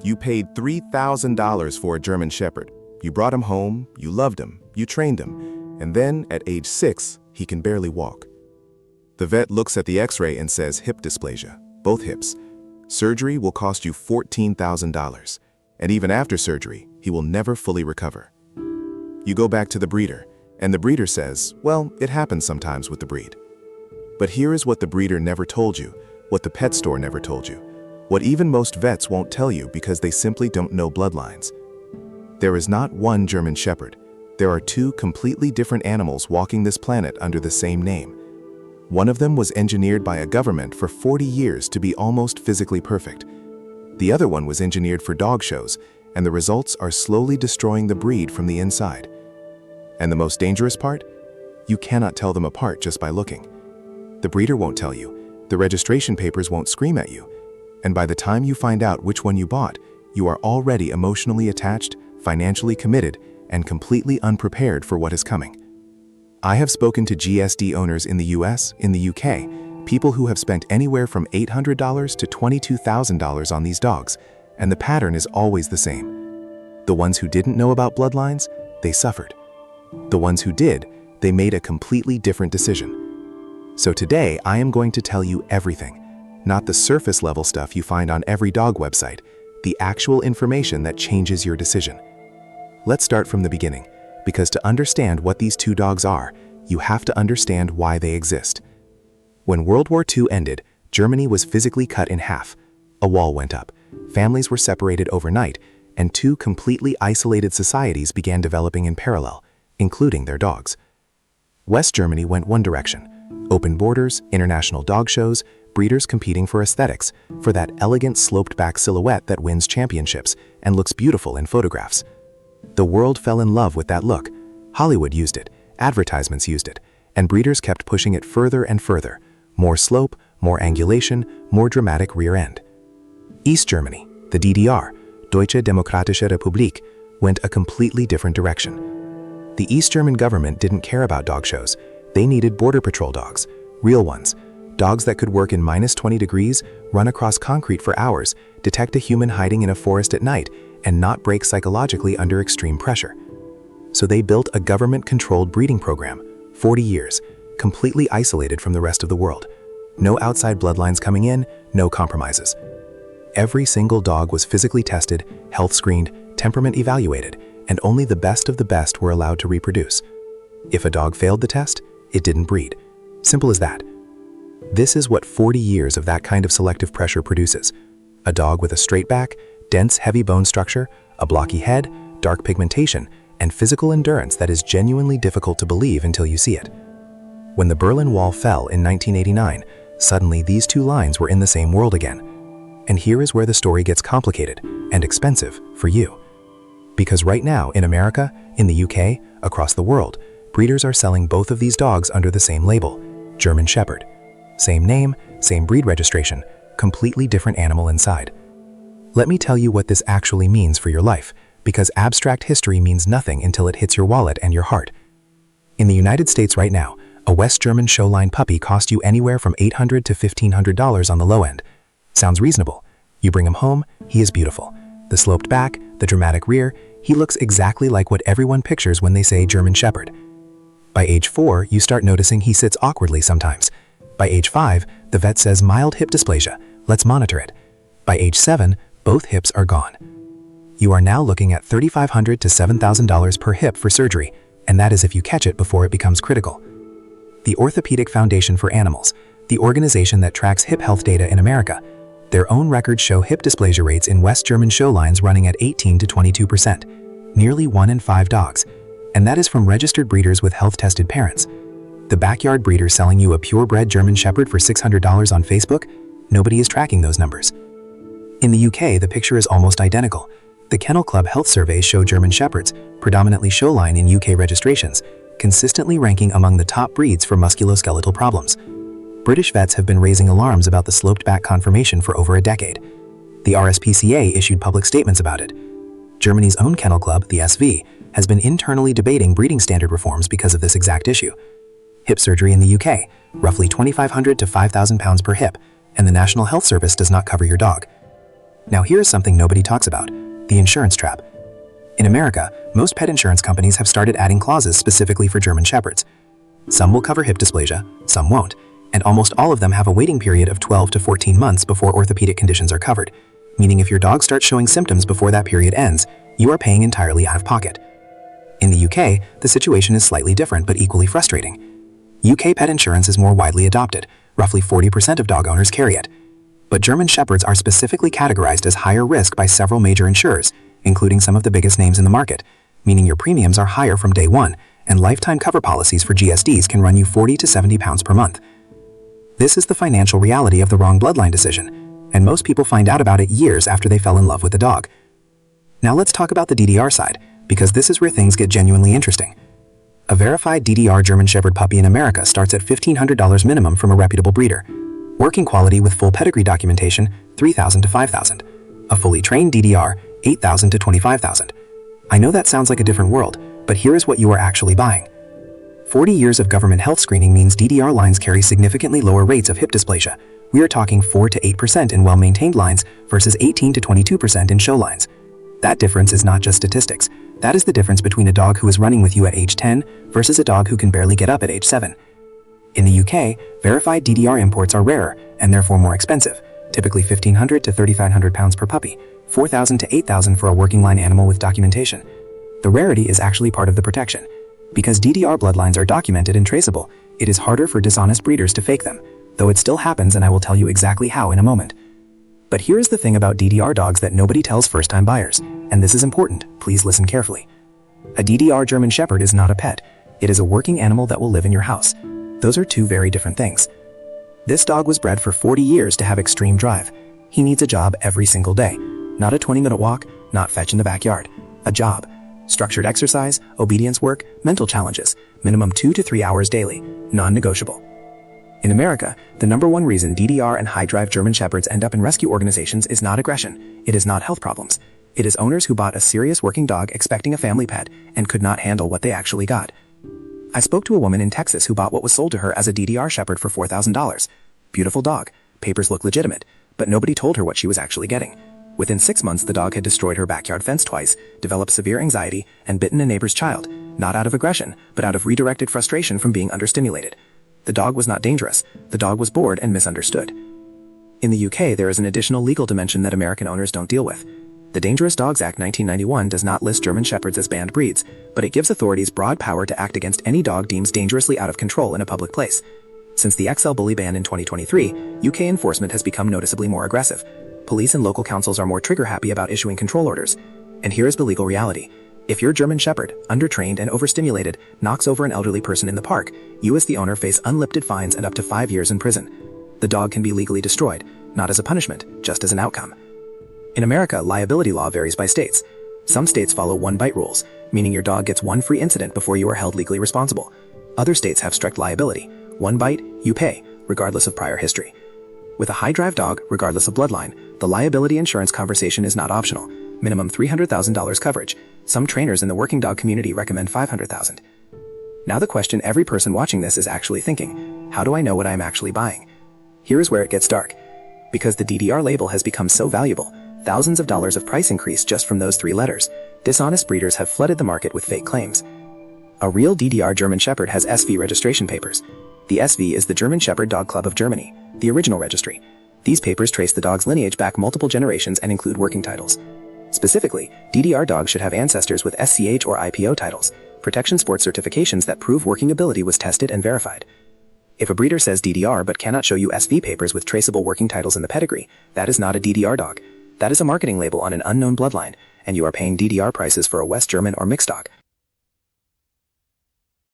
You paid $3,000 for a German Shepherd. You brought him home, you loved him, you trained him, and then at age 6, he can barely walk. The vet looks at the x-ray and says hip dysplasia, both hips. Surgery will cost you $14,000, and even after surgery, he will never fully recover. You go back to the breeder, and the breeder says, well, it happens sometimes with the breed. But here is what the breeder never told you, what the pet store never told you, what even most vets won't tell you because they simply don't know bloodlines. There is not one German Shepherd. There are two completely different animals walking this planet under the same name. One of them was engineered by a government for 40 years to be almost physically perfect. The other one was engineered for dog shows, and the results are slowly destroying the breed from the inside. And the most dangerous part? You cannot tell them apart just by looking. The breeder won't tell you, the registration papers won't scream at you, and by the time you find out which one you bought, you are already emotionally attached, financially committed, and completely unprepared for what is coming. I have spoken to GSD owners in the US, in the UK, people who have spent anywhere from $800 to $22,000 on these dogs, and the pattern is always the same. The ones who didn't know about bloodlines, they suffered. The ones who did, they made a completely different decision. So today, I am going to tell you everything, not the surface level stuff you find on every dog website, the actual information that changes your decision. Let's start from the beginning, because to understand what these two dogs are, you have to understand why they exist. When World War II ended, Germany was physically cut in half. A wall went up, families were separated overnight, and two completely isolated societies began developing in parallel, including their dogs. West Germany went one direction: open borders, international dog shows, breeders competing for aesthetics, for that elegant sloped-back silhouette that wins championships and looks beautiful in photographs. The world fell in love with that look. Hollywood used it, advertisements used it, and breeders kept pushing it further and further. More slope, more angulation, more dramatic rear end. East Germany, the DDR, Deutsche Demokratische Republik, went a completely different direction. The East German government didn't care about dog shows. They needed border patrol dogs, real ones, dogs that could work in -20 degrees, run across concrete for hours, detect a human hiding in a forest at night, and not break psychologically under extreme pressure. So they built a government-controlled breeding program, 40 years, completely isolated from the rest of the world. No outside bloodlines coming in, no compromises. Every single dog was physically tested, health screened, temperament evaluated, and only the best of the best were allowed to reproduce. If a dog failed the test, it didn't breed. Simple as that. This is what 40 years of that kind of selective pressure produces. A dog with a straight back, dense, heavy bone structure, a blocky head, dark pigmentation, and physical endurance that is genuinely difficult to believe until you see it. When the Berlin Wall fell in 1989, suddenly these two lines were in the same world again. And here is where the story gets complicated and expensive for you. Because right now in America, in the UK, across the world, breeders are selling both of these dogs under the same label, German Shepherd. Same name, same breed registration, completely different animal inside. Let me tell you what this actually means for your life, because abstract history means nothing until it hits your wallet and your heart. In the United States right now, a West German showline puppy costs you anywhere from $800 to $1,500 on the low end. Sounds reasonable. You bring him home, he is beautiful. The sloped back, the dramatic rear, he looks exactly like what everyone pictures when they say German Shepherd. By age 4, you start noticing he sits awkwardly sometimes. By age 5, the vet says mild hip dysplasia, let's monitor it. By age 7, both hips are gone. You are now looking at $3,500 to $7,000 per hip for surgery, and that is if you catch it before it becomes critical. The Orthopedic Foundation for Animals, the organization that tracks hip health data in America, their own records show hip dysplasia rates in West German show lines running at 18 to 22%, nearly 1 in 5 dogs, and that is from registered breeders with health-tested parents. The backyard breeder selling you a purebred German Shepherd for $600 on Facebook, nobody is tracking those numbers. In the UK, the picture is almost identical. The Kennel Club health surveys show German Shepherds, predominantly showline in UK registrations, consistently ranking among the top breeds for musculoskeletal problems. British vets have been raising alarms about the sloped back conformation for over a decade. The RSPCA issued public statements about it. Germany's own Kennel Club, the SV, has been internally debating breeding standard reforms because of this exact issue. Hip surgery in the UK, roughly £2,500 to £5,000 per hip, and the National Health Service does not cover your dog. Now here's something nobody talks about: the insurance trap. In America, most pet insurance companies have started adding clauses specifically for German Shepherds. Some will cover hip dysplasia, some won't, and almost all of them have a waiting period of 12 to 14 months before orthopedic conditions are covered, meaning if your dog starts showing symptoms before that period ends, you are paying entirely out of pocket. In the UK, the situation is slightly different but equally frustrating. UK pet insurance is more widely adopted, roughly 40% of dog owners carry it. But German Shepherds are specifically categorized as higher risk by several major insurers, including some of the biggest names in the market, meaning your premiums are higher from day one, and lifetime cover policies for GSDs can run you £40 to £70 per month. This is the financial reality of the wrong bloodline decision, and most people find out about it years after they fell in love with the dog. Now let's talk about the DDR side, because this is where things get genuinely interesting. A verified DDR German Shepherd puppy in America starts at $1,500 minimum from a reputable breeder. Working quality with full pedigree documentation, $3,000 to $5,000. A fully trained DDR, $8,000 to $25,000. I know that sounds like a different world, but here is what you are actually buying. 40 years of government health screening means DDR lines carry significantly lower rates of hip dysplasia. We are talking 4 to 8% in well-maintained lines versus 18 to 22% in show lines. That difference is not just statistics. That is the difference between a dog who is running with you at age 10 versus a dog who can barely get up at age 7. In the UK, verified DDR imports are rarer and therefore more expensive, typically £1,500 to £3,500 per puppy, $4,000 to $8,000 for a working line animal with documentation. The rarity is actually part of the protection. Because DDR bloodlines are documented and traceable, it is harder for dishonest breeders to fake them, though it still happens, and I will tell you exactly how in a moment. But here is the thing about DDR dogs that nobody tells first-time buyers, and this is important, please listen carefully. A DDR German Shepherd is not a pet. It is a working animal that will live in your house. Those are two very different things. This dog was bred for 40 years to have extreme drive. He needs a job every single day. Not a 20-minute walk, not fetch in the backyard. A job. Structured exercise, obedience work, mental challenges, minimum 2 to 3 hours daily, non-negotiable. In America, the #1 reason DDR and high-drive German Shepherds end up in rescue organizations is not aggression. It is not health problems. It is owners who bought a serious working dog expecting a family pet and could not handle what they actually got. I spoke to a woman in Texas who bought what was sold to her as a DDR Shepherd for $4,000. Beautiful dog, papers look legitimate, but nobody told her what she was actually getting. Within 6 months, the dog had destroyed her backyard fence twice, developed severe anxiety, and bitten a neighbor's child, not out of aggression, but out of redirected frustration from being understimulated. The dog was not dangerous. The dog was bored and misunderstood. In the UK, there is an additional legal dimension that American owners don't deal with. The Dangerous Dogs Act 1991 does not list German Shepherds as banned breeds, but it gives authorities broad power to act against any dog deemed dangerously out of control in a public place. Since the XL bully ban in 2023, UK enforcement has become noticeably more aggressive. Police and local councils are more trigger-happy about issuing control orders. And here is the legal reality. If your German Shepherd, undertrained and overstimulated, knocks over an elderly person in the park, you as the owner face unlimited fines and up to 5 years in prison. The dog can be legally destroyed, not as a punishment, just as an outcome. In America, liability law varies by states. Some states follow one-bite rules, meaning your dog gets one free incident before you are held legally responsible. Other states have strict liability. One bite, you pay, regardless of prior history. With a high-drive dog, regardless of bloodline, the liability insurance conversation is not optional. Minimum $300,000 coverage. Some trainers in the working dog community recommend $500,000. Now the question every person watching this is actually thinking, how do I know what I am actually buying? Here is where it gets dark. Because the DDR label has become so valuable, thousands of dollars of price increase just from those 3 letters, dishonest breeders have flooded the market with fake claims. A real DDR German Shepherd has SV registration papers. The SV is the German Shepherd Dog Club of Germany, the original registry. These papers trace the dog's lineage back multiple generations and include working titles. Specifically, DDR dogs should have ancestors with SCH or IPO titles, protection sports certifications that prove working ability was tested and verified. If a breeder says DDR but cannot show you SV papers with traceable working titles in the pedigree, that is not a DDR dog. That is a marketing label on an unknown bloodline, and you are paying DDR prices for a West German or mixed dog.